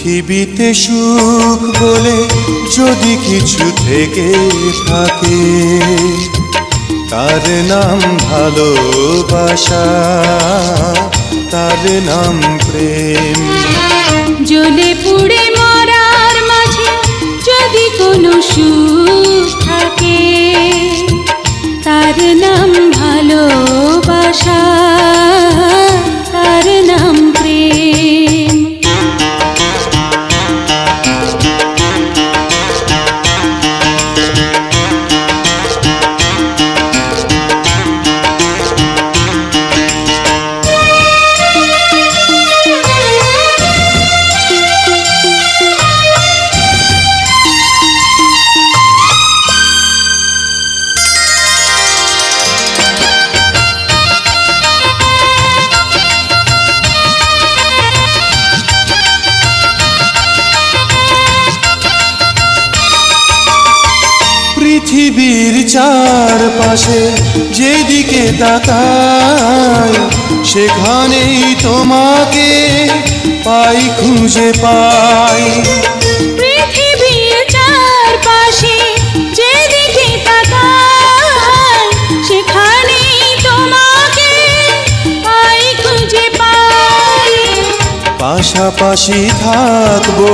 পৃথিবীতে সুখ বলে যদি কিছু থেকে থাকে, তার নাম ভালোবাসা, তার নাম প্রেম। জ্বলে পুড়ে মরার মাঝে যদি কোনো সুখ থাকে, তার নাম ভালোবাসা, তার নাম প্রেম। পৃথিবীর চারপাশে যেদিকে তাকাই, সেখানেই তোমাকে পাই, খুঁজে পাই। পৃথিবীর চারপাশে যেদিকে তাকাই, সেখানেই তোমাকে পাই, খুঁজে পাই। পাশাপাশি থাকবো,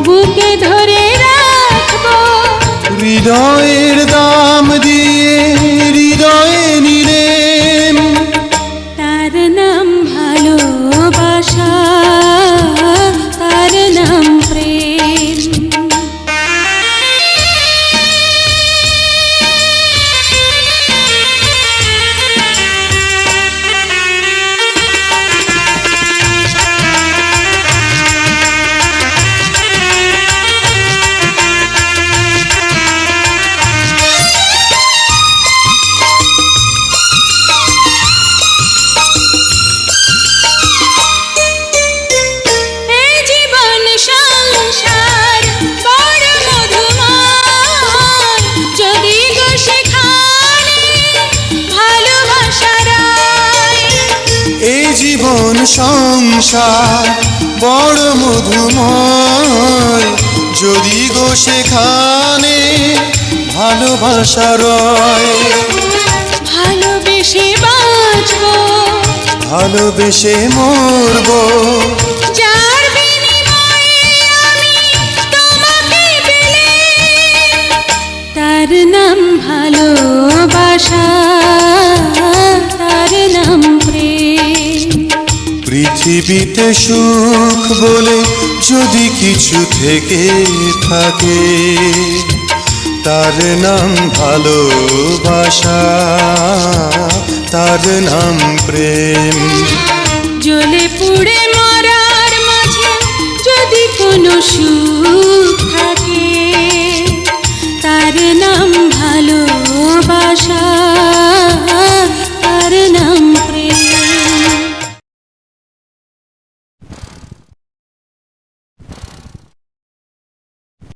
বুকে ধরে রাখবো, হৃদয়ের দাম দিয়ে হৃদয়ে নিলেম। তার নাম ভালোবাসা, তার নাম প্রেম। জীবন সংসার বড় মধুময়, যদি গো সেখানে ভালোবাসা রয়। ভালোবেসে বাঁচবো, ভালোবেসে মরবো, যার বিনিময়ে আমি তোমাকে পেলে, তার নাম ভালোবাসা, তার নাম প্রেম। পৃথিবীতে সুখ বলে যদি কিছু থেকে থাকে, তার নাম ভালোবাসা, তার নাম প্রেম। জ্বলে